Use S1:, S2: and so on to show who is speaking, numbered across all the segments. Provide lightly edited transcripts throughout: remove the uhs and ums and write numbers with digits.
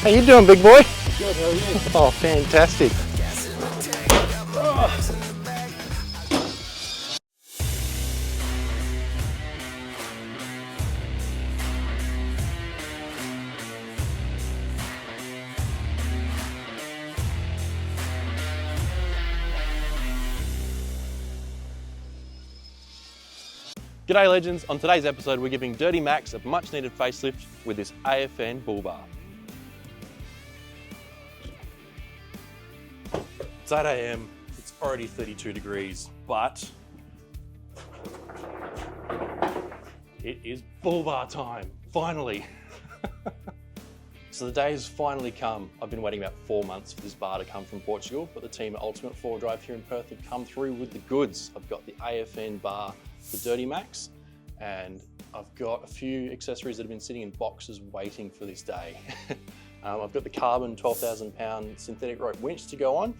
S1: How you doing, big boy?
S2: Good, how are you?
S1: Oh, fantastic. G'day legends, on today's episode we're giving DMAX a much needed facelift with this AFN bull bar. It's 8 AM, it's already 32 degrees, but it is bull bar time, finally. So the day has finally come. I've been waiting about 4 months for this bar to come from Portugal, but the team at Ultimate 4 Drive here in Perth have come through with the goods. I've got the AFN bar, the DMAX, and I've got a few accessories that have been sitting in boxes waiting for this day. I've got the carbon 12,000 pound synthetic rope winch to go on.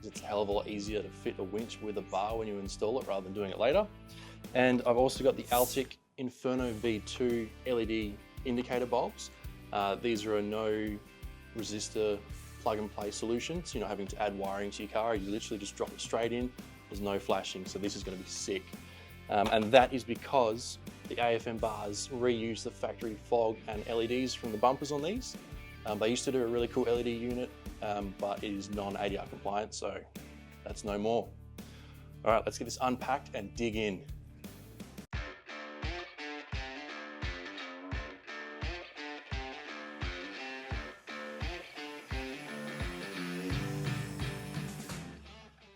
S1: It's a hell of a lot easier to fit a winch with a bar when you install it rather than doing it later. And I've also got the Altic Inferno V2 LED indicator bulbs. These are a no resistor plug and play solution, so you're not having to add wiring to your car. You literally just drop it straight in. There's no flashing, so this is going to be sick. And that is because the AFN bars reuse the factory fog and LEDs from the bumpers on these. They used to do a really cool LED unit, but it is non-ADR compliant, so that's no more. All right, let's get this unpacked and dig in.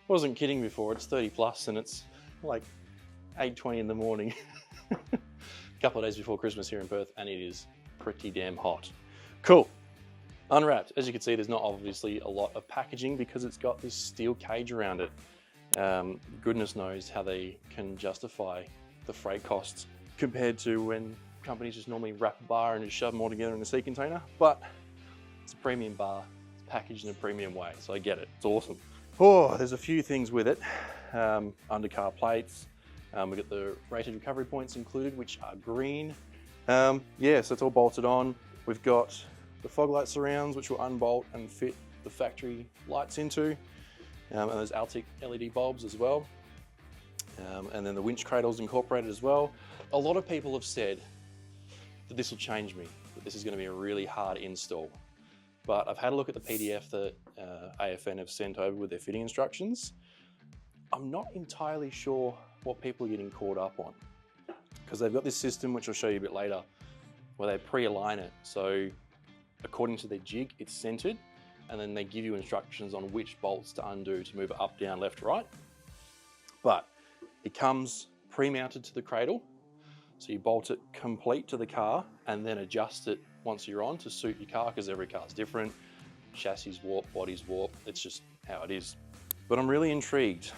S1: Wasn't kidding before, it's 30 plus and it's like 8:20 in the morning. A couple of days before Christmas here in Perth, and it is pretty damn hot. Cool. Unwrapped. As you can see, there's not obviously a lot of packaging because it's got this steel cage around it. Goodness knows how they can justify the freight costs compared to when companies just normally wrap a bar and just shove them all together in a sea container. But it's a premium bar, it's packaged in a premium way, so I get it. It's awesome. Oh, there's a few things with it. Undercar plates. We've got the rated recovery points included, which are green. Yeah, so it's all bolted on. We've got the fog light surrounds, which will unbolt and fit the factory lights into. And there's Altic LED bulbs as well. And then the winch cradle's incorporated as well. A lot of people have said that this will change me, that this is going to be a really hard install. But I've had a look at the PDF that AFN have sent over with their fitting instructions. I'm not entirely sure what people are getting caught up on, because they've got this system, which I'll show you a bit later, where they pre-align it. So according to their jig, it's centered, and then they give you instructions on which bolts to undo to move it up, down, left, right. But it comes pre-mounted to the cradle. So you bolt it complete to the car and then adjust it once you're on to suit your car, because every car's different. Chassis warp, bodies warp, it's just how it is. But I'm really intrigued.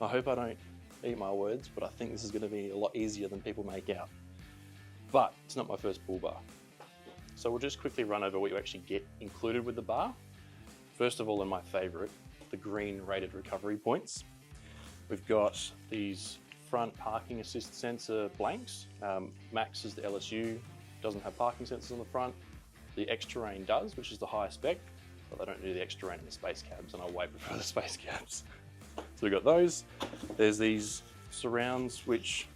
S1: I hope I don't eat my words, but I think this is going to be a lot easier than people make out. But it's not my first bull bar. So we'll just quickly run over what you actually get included with the bar. First of all, and my favorite, the green rated recovery points. We've got these front parking assist sensor blanks. Max is the LSU, doesn't have parking sensors on the front. The X-Terrain does, which is the higher spec, but they don't do the X-Terrain in the space cabs, and I way prefer the space cabs. So we've got those. There's these surrounds which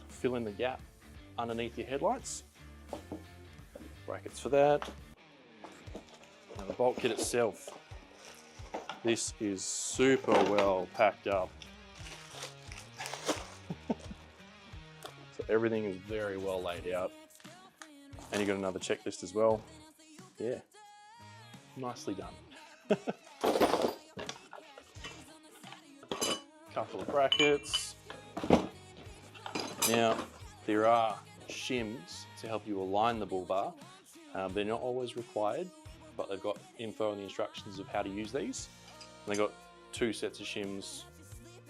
S1: fill in the gap underneath your headlights. Brackets for that. Now the bolt kit itself. This is super well packed up. So everything is very well laid out. And you've got another checklist as well. Yeah, nicely done. Couple of brackets. Now, there are shims to help you align the bull bar. They're not always required, but they've got info on the instructions of how to use these. And they've got 2 sets of shims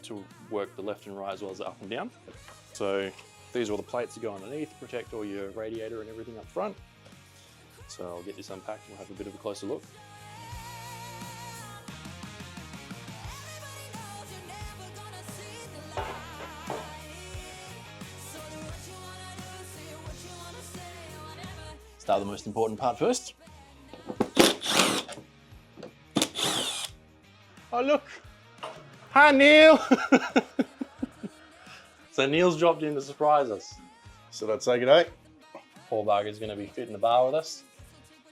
S1: to work the left and right as well as the up and down. So these are all the plates that go underneath, protect all your radiator and everything up front. So I'll get this unpacked and we'll have a bit of a closer look. Start the most important part first. Oh look, hi Neil. So Neil's dropped in to surprise us.
S2: So I'd say g'day.
S1: Poor bugger's going to be fitting the bar with us.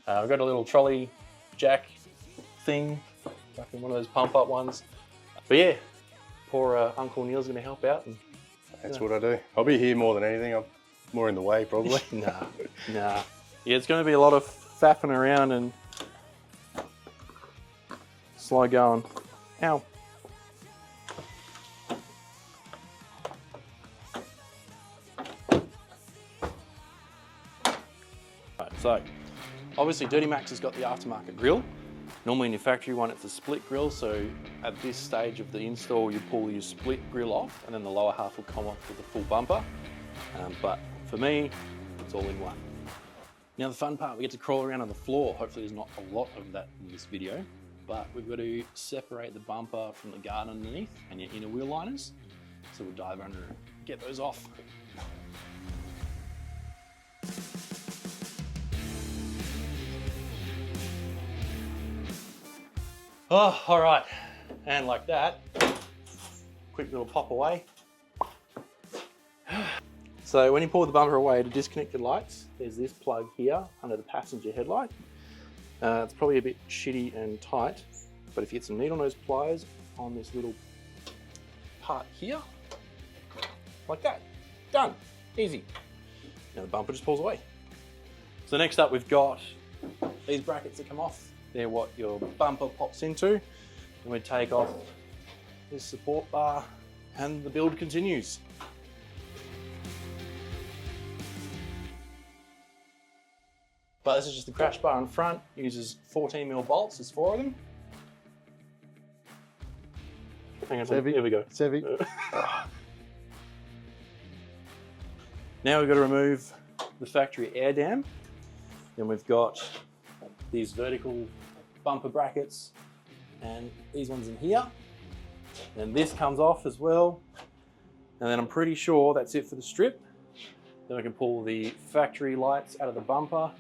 S1: We've got a little trolley jack thing, like in one of those pump up ones. But yeah, poor Uncle Neil's going to help out. And,
S2: That's what I do. I'll be here more than anything. I'm more in the way probably.
S1: Nah. Yeah, it's going to be a lot of faffing around and slow going. Ow. Right, so obviously DMAX has got the aftermarket grill. Normally in your factory one, it's a split grill. So at this stage of the install, you pull your split grill off and then the lower half will come off with the full bumper. But for me, it's all in one. Now the fun part, we get to crawl around on the floor. Hopefully there's not a lot of that in this video, but we've got to separate the bumper from the guard underneath and your inner wheel liners. So we'll dive under and get those off. Oh, all right, and like that, quick little pop away. So when you pull the bumper away to disconnect the lights, there's this plug here under the passenger headlight. It's probably a bit shitty and tight, but if you get some needle nose pliers on this little part here, like that, done, easy. Now the bumper just pulls away. So next up we've got these brackets that come off. They're what your bumper pops into. And we take off this support bar and the build continues. But this is just the crash bar in front, uses 14mm bolts, there's 4 of them. Hang on, here we go.
S2: It's heavy.
S1: Now we've got to remove the factory air dam. Then we've got these vertical bumper brackets and these ones in here. And this comes off as well. And then I'm pretty sure that's it for the strip. Then we can pull the factory lights out of the bumper.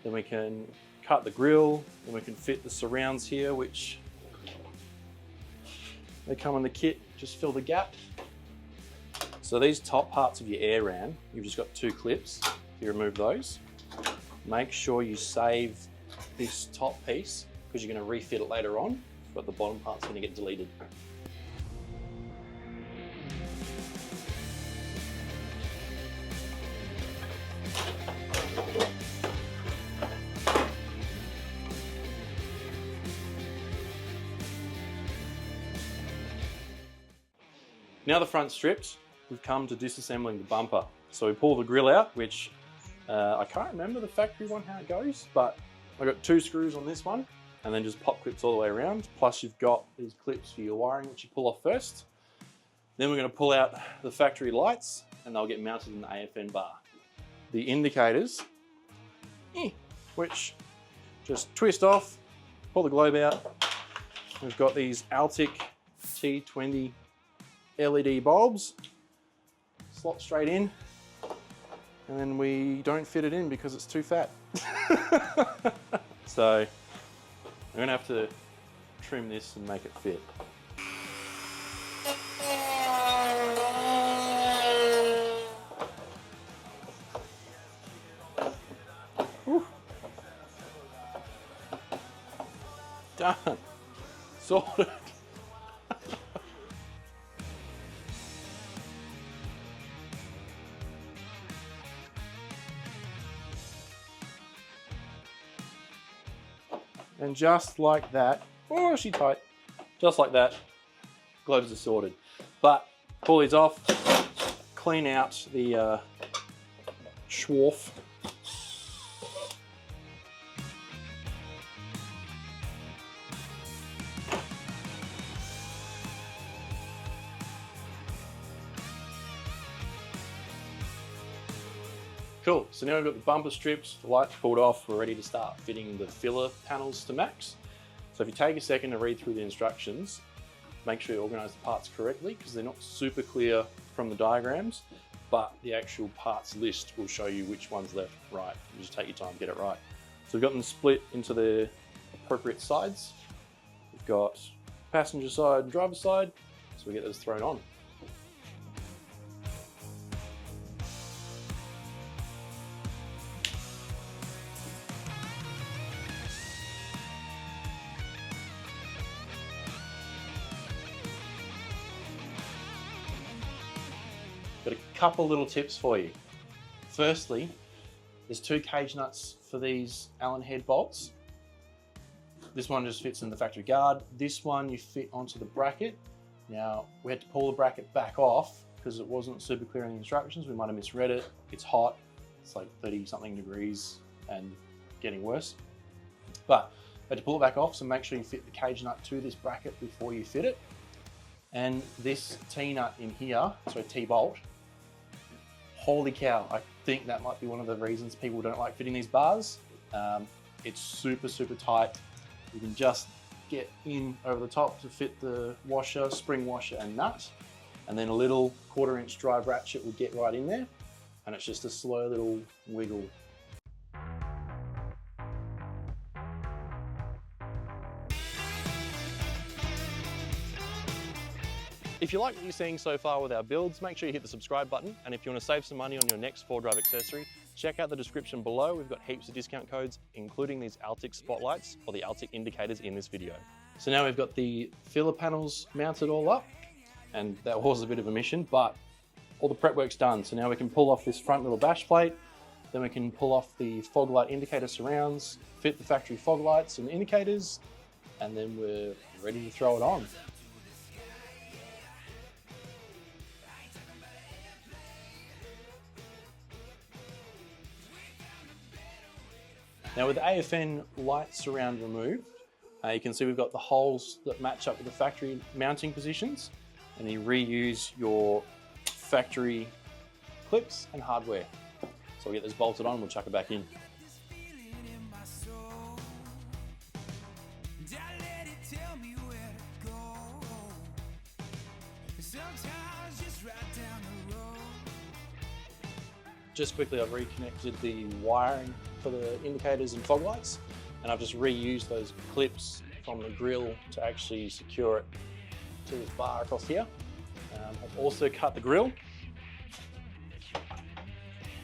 S1: Then we can cut the grille. Then we can fit the surrounds here, which they come in the kit, just fill the gap. So these top parts of your air ram, you've just got 2 clips. You remove those. Make sure you save this top piece because you're going to refit it later on, but the bottom part's going to get deleted. Now the front's stripped, we've come to disassembling the bumper. So we pull the grill out, which I can't remember the factory one how it goes, but I've got 2 screws on this one and then just pop clips all the way around. Plus you've got these clips for your wiring, which you pull off first. Then we're going to pull out the factory lights and they'll get mounted in the AFN bar. The indicators, which just twist off, pull the globe out. We've got these Altic T20 LED bulbs, slot straight in, and then we don't fit it in because it's too fat. So I'm gonna have to trim this and make it fit. Whew. Done, sorted. And just like that, oh, she's tight. Just like that, globes are sorted. But pull these off, clean out the schwarf. Cool, so now we've got the bumper stripped, the lights pulled off, we're ready to start fitting the filler panels to max. So if you take a second to read through the instructions, make sure you organise the parts correctly because they're not super clear from the diagrams, but the actual parts list will show you which one's left, right. You just take your time to get it right. So we've got them split into the appropriate sides. We've got passenger side and driver side. So we get those thrown on. Got a couple little tips for you. Firstly, there's 2 cage nuts for these Allen head bolts. This one just fits in the factory guard. This one you fit onto the bracket. Now, we had to pull the bracket back off because it wasn't super clear in the instructions. We might have misread it. It's hot. It's like 30 something degrees and getting worse. But I had to pull it back off, so make sure you fit the cage nut to this bracket before you fit it. And this T-nut in here, so T-bolt, holy cow, I think that might be one of the reasons people don't like fitting these bars. It's super, super tight. You can just get in over the top to fit the washer, spring washer and nut. And then a little 1/4 inch drive ratchet will get right in there. And it's just a slow little wiggle. If you like what you're seeing so far with our builds, make sure you hit the subscribe button. And if you want to save some money on your next 4-drive accessory, check out the description below. We've got heaps of discount codes, including these Altic spotlights or the Altic indicators in this video. So now we've got the filler panels mounted all up, and that was a bit of a mission, but all the prep work's done. So now we can pull off this front little bash plate, then we can pull off the fog light indicator surrounds, fit the factory fog lights and indicators, and then we're ready to throw it on. Now with the AFN light surround removed, you can see we've got the holes that match up with the factory mounting positions, and you reuse your factory clips and hardware. So we'll get this bolted on, we'll chuck it back in. Just quickly, I've reconnected the wiring for the indicators and fog lights, and I've just reused those clips from the grill to actually secure it to this bar across here. I've also cut the grill.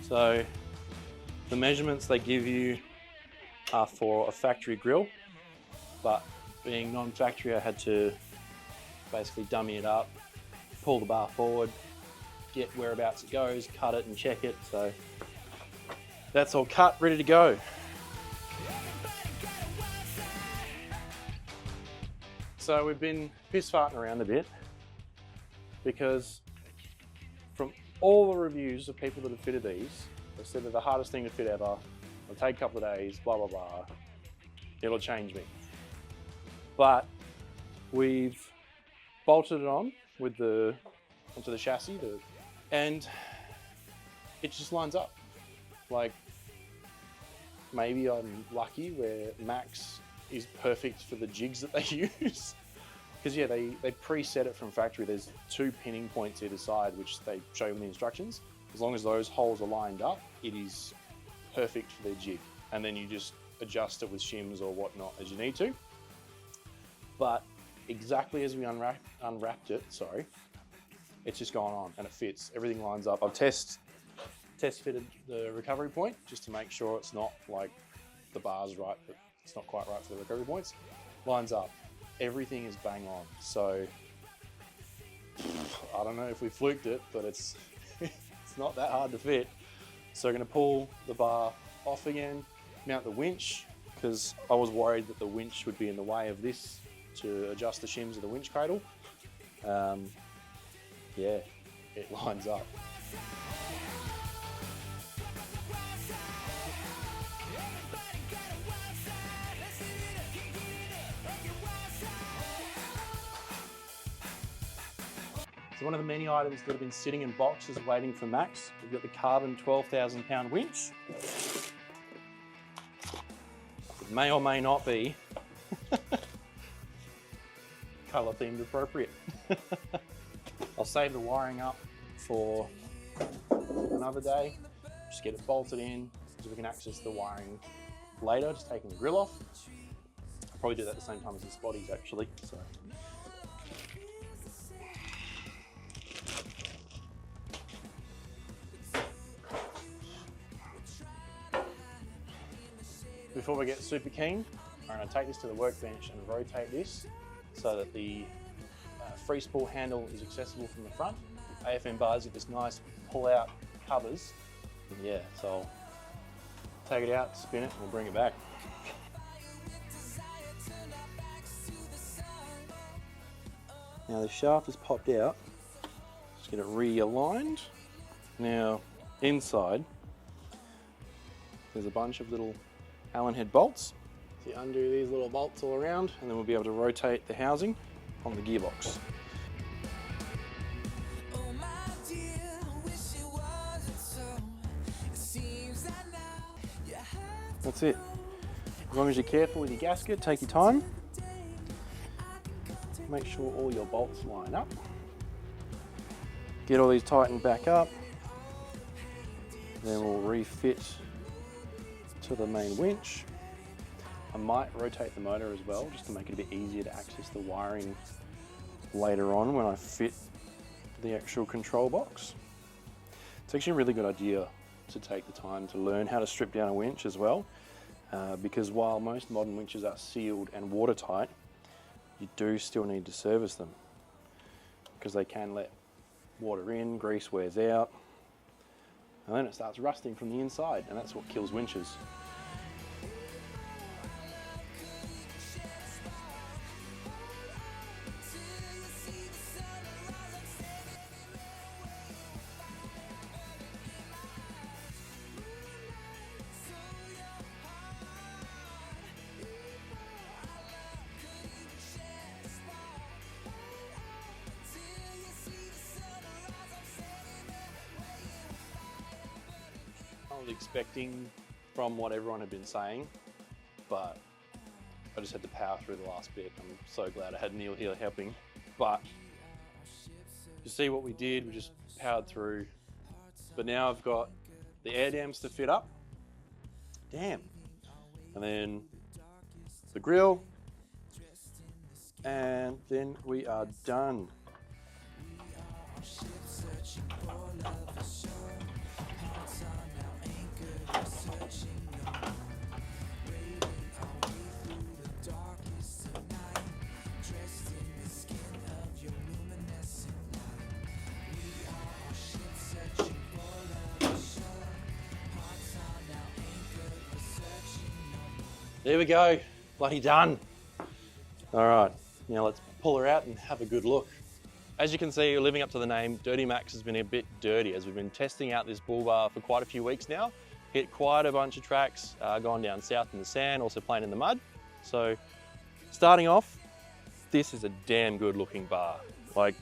S1: So the measurements they give you are for a factory grill, but being non-factory, I had to basically dummy it up, pull the bar forward, get whereabouts it goes, cut it and check it. So that's all cut, ready to go. So we've been piss farting around a bit because from all the reviews of people that have fitted these, they said they're the hardest thing to fit ever. It'll take a couple of days, blah, blah, blah. It'll change me. But we've bolted it on with onto the chassis, and it just lines up. Like, maybe I'm lucky where Max is perfect for the jigs that they use. Because yeah, they preset it from factory. There's 2 pinning points either side, which they show you in the instructions. As long as those holes are lined up, it is perfect for their jig. And then you just adjust it with shims or whatnot as you need to. But exactly as we unwrapped it, sorry, it's just gone on and it fits. Everything lines up. I've test fitted the recovery point just to make sure it's not like the bar's right, but it's not quite right for the recovery points. Lines up. Everything is bang on. So I don't know if we fluked it, but it's it's not that hard to fit. So we're going to pull the bar off again, mount the winch, because I was worried that the winch would be in the way of this to adjust the shims of the winch cradle. Yeah, it lines up. So one of the many items that have been sitting in boxes waiting for Max, we've got the carbon 12,000 pound winch. It may or may not be colour themed appropriate. I'll save the wiring up for another day. Just get it bolted in so we can access the wiring later, just taking the grill off. I'll probably do that at the same time as the spotties actually. So Before we get super keen, I'm going to take this to the workbench and rotate this so that the free spool handle is accessible from the front. AFN bars with this nice pull-out covers. Yeah, so I'll take it out, spin it, and we'll bring it back. Now the shaft has popped out. Just get it realigned. Now inside, there's a bunch of little Allen head bolts. So you undo these little bolts all around, and then we'll be able to rotate the housing on the gearbox. That's it. As long as you're careful with your gasket, take your time. Make sure all your bolts line up. Get all these tightened back up. Then we'll refit to the main winch. I might rotate the motor as well, just to make it a bit easier to access the wiring later on when I fit the actual control box. It's actually a really good idea to take the time to learn how to strip down a winch as well, because while most modern winches are sealed and watertight, you do still need to service them because they can let water in, grease wears out, and then it starts rusting from the inside, and that's what kills winches. I was expecting from what everyone had been saying, but I just had to power through the last bit. I'm so glad I had Neil here helping. But you see what we did, we just powered through. But now I've got the air dams to fit up. Damn. And then the grill. And then we are done. There we go, bloody done. All right, now let's pull her out and have a good look. As you can see, living up to the name, DMAX has been a bit dirty as we've been testing out this bull bar for quite a few weeks now. Hit quite a bunch of tracks, gone down south in the sand, also playing in the mud. So starting off, this is a damn good looking bar. Like,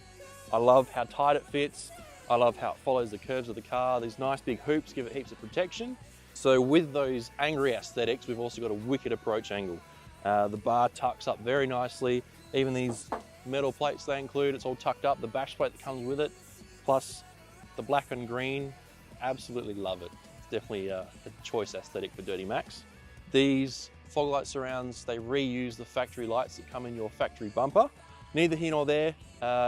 S1: I love how tight it fits. I love how it follows the curves of the car. These nice big hoops give it heaps of protection. So with those angry aesthetics, we've also got a wicked approach angle. The bar tucks up very nicely. Even these metal plates they include, it's all tucked up. The bash plate that comes with it, plus the black and green, absolutely love it. It's definitely a choice aesthetic for DMAX. These fog light surrounds, they reuse the factory lights that come in your factory bumper. Neither here nor there.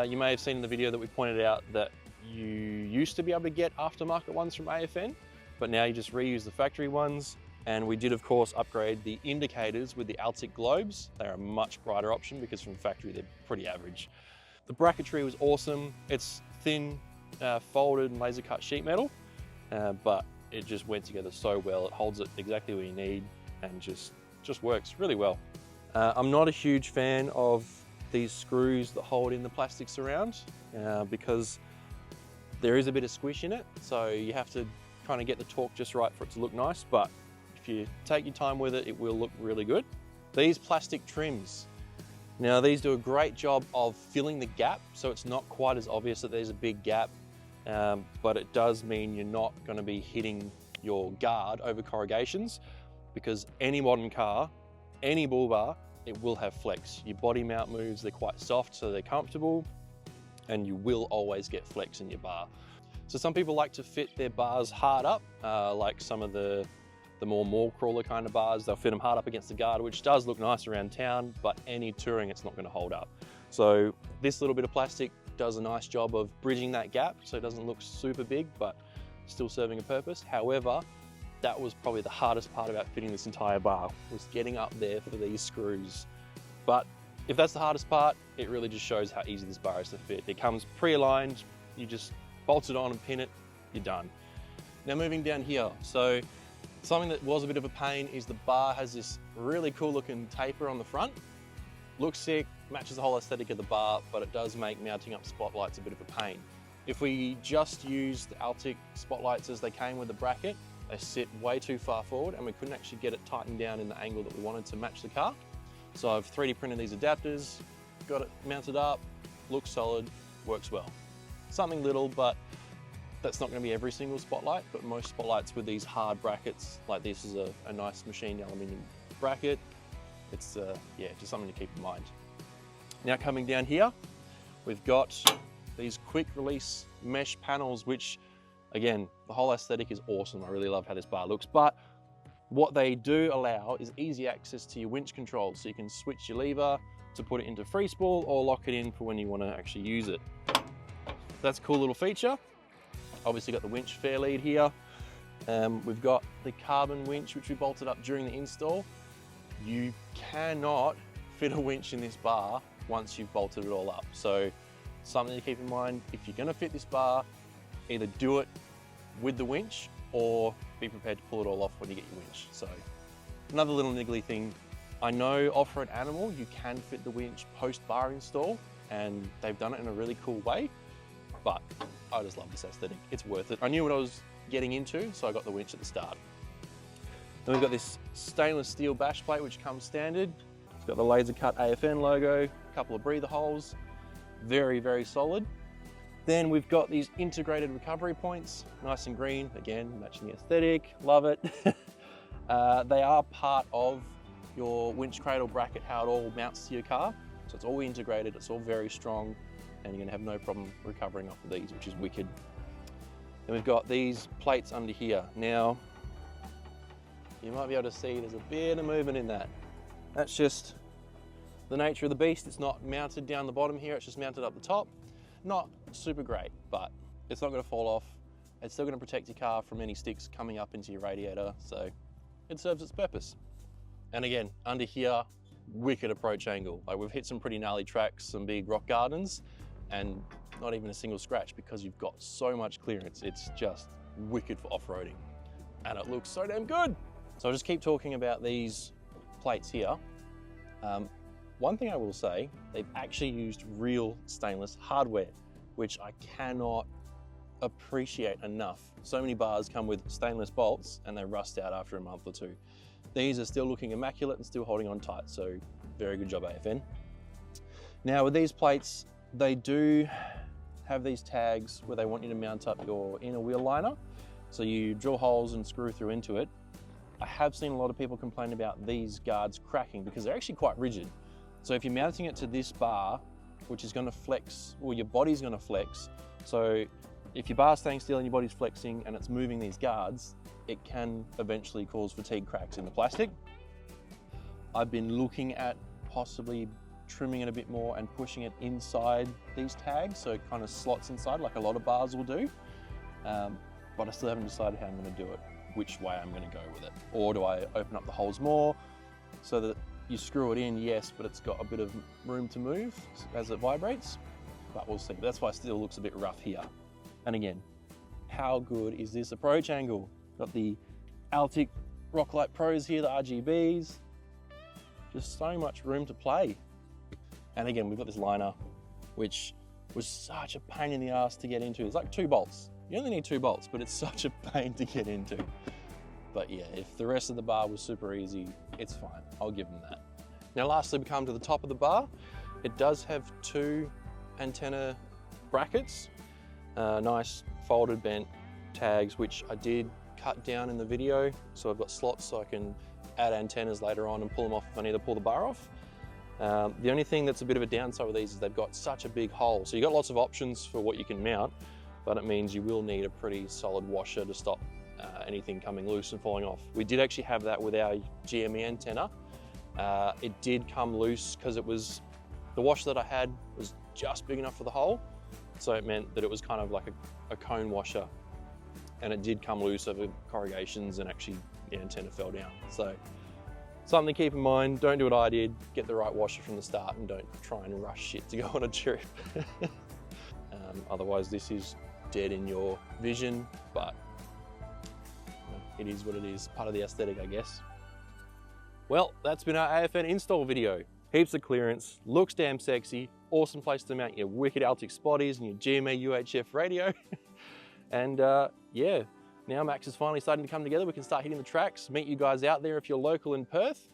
S1: You may have seen in the video that we pointed out that you used to be able to get aftermarket ones from AFN, but now you just reuse the factory ones. And we did, of course, upgrade the indicators with the Altic globes. They're a much brighter option because from factory, they're pretty average. The bracketry was awesome. It's thin, folded and laser cut sheet metal, but it just went together so well. It holds it exactly where you need and just works really well. I'm not a huge fan of these screws that hold in the plastic surround because there is a bit of squish in it. So you have to kind of get the torque just right for it to look nice, but if you take your time with it, it will look really good. These plastic trims, now these do a great job of filling the gap, so it's not quite as obvious that there's a big gap, but it does mean you're not going to be hitting your guard over corrugations, because any modern car, any bull bar, it will have flex. Your body mount moves, they're quite soft, so they're comfortable, and you will always get flex in your bar. So some people like to fit their bars hard up, like some of the the more crawler kind of bars, they'll fit them hard up against the guard, which does look nice around town, but any touring, it's not going to hold up. So this little bit of plastic does a nice job of bridging that gap, so it doesn't look super big, but still serving a purpose. However, that was probably the hardest part about fitting this entire bar, was getting up there for these screws. But if that's the hardest part, it really just shows how easy this bar is to fit. It comes pre-aligned, you just bolt it on and pin it, you're done. Now moving down here, so something that was a bit of a pain is the bar has this really cool looking taper on the front. Looks sick, matches the whole aesthetic of the bar, but it does make mounting up spotlights a bit of a pain. If we just used the Altic spotlights as they came with the bracket, they sit way too far forward and we couldn't actually get it tightened down in the angle that we wanted to match the car. So I've 3D printed these adapters, got it mounted up, looks solid, works well. Something little, but that's not going to be every single spotlight, but most spotlights with these hard brackets, like this is a nice machined aluminium bracket. It's yeah, just something to keep in mind. Now coming down here, we've got these quick release mesh panels, which again, the whole aesthetic is awesome. I really love how this bar looks, but what they do allow is easy access to your winch control. So you can switch your lever to put it into free spool or lock it in for when you want to actually use it. That's a cool little feature. Obviously got the winch fair lead here. We've got the carbon winch, which we bolted up during the install. You cannot fit a winch in this bar once you've bolted it all up. So something to keep in mind, if you're gonna fit this bar, either do it with the winch or be prepared to pull it all off when you get your winch. So another little niggly thing, I know off-road animal, you can fit the winch post-bar install, and they've done it in a really cool way, but I just love this aesthetic. It's worth it. I knew what I was getting into, so I got the winch at the start. Then we've got this stainless steel bash plate, which comes standard. It's got the laser cut AFN logo, a couple of breather holes, very, very solid. Then we've got these integrated recovery points, nice and green, again, matching the aesthetic, love it. They are part of your winch cradle bracket, how it all mounts to your car. So it's all integrated, it's all very strong, and you're gonna have no problem recovering off of these, which is wicked. Then we've got these plates under here. Now, you might be able to see there's a bit of movement in that. That's just the nature of the beast. It's not mounted down the bottom here, it's just mounted up the top. Not super great, but it's not gonna fall off. It's still gonna protect your car from any sticks coming up into your radiator, so it serves its purpose. And again, under here, wicked approach angle. Like, we've hit some pretty gnarly tracks, some big rock gardens, and not even a single scratch because you've got so much clearance. It's just wicked for off-roading, and it looks so damn good. So I'll just keep talking about these plates here. One thing I will say, they've actually used real stainless hardware, which I cannot appreciate enough. So many bars come with stainless bolts and they rust out after a month or two. These are still looking immaculate and still holding on tight, so very good job, AFN. Now with these plates, they do have these tags where they want you to mount up your inner wheel liner. So you drill holes and screw through into it. I have seen a lot of people complain about these guards cracking because they're actually quite rigid. So if you're mounting it to this bar, which is gonna flex, or your body's gonna flex, so if your bar's staying still and your body's flexing and it's moving these guards, it can eventually cause fatigue cracks in the plastic. I've been looking at possibly trimming it a bit more and pushing it inside these tags, so it kind of slots inside like a lot of bars will do. But I still haven't decided how I'm gonna do it, which way I'm gonna go with it. Or do I open up the holes more so that you screw it in, yes, but it's got a bit of room to move as it vibrates, but we'll see. That's why it still looks a bit rough here. And again, how good is this approach angle? Got the Altic Rocklight Pros here, the RGBs, just so much room to play. And again, we've got this liner, which was such a pain in the ass to get into. It's like 2 bolts. You only need 2 bolts, but it's such a pain to get into. But yeah, if the rest of the bar was super easy, it's fine. I'll give them that. Now lastly, we come to the top of the bar. It does have 2 antenna brackets, nice folded bent tags, which I did cut down in the video. So I've got slots so I can add antennas later on and pull them off if I need to pull the bar off. The only thing that's a bit of a downside with these is they've got such a big hole. So you've got lots of options for what you can mount, but it means you will need a pretty solid washer to stop anything coming loose and falling off. We did actually have that with our GME antenna. It did come loose because it was, the washer that I had was just big enough for the hole. So it meant that it was kind of like a cone washer, and it did come loose over corrugations, and actually the antenna fell down. So something to keep in mind, don't do what I did, get the right washer from the start and don't try and rush shit to go on a trip. Otherwise this is dead in your vision, but it is what it is, part of the aesthetic, I guess. Well, that's been our AFN install video. Heaps of clearance, looks damn sexy, awesome place to mount your wicked Altick spotties and your GMA UHF radio. And yeah, now Max is finally starting to come together. We can start hitting the tracks, meet you guys out there if you're local in Perth,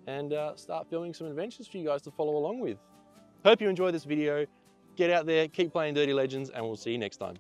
S1: and start filming some adventures for you guys to follow along with. Hope you enjoyed this video. Get out there, keep playing Dirty Legends, and we'll see you next time.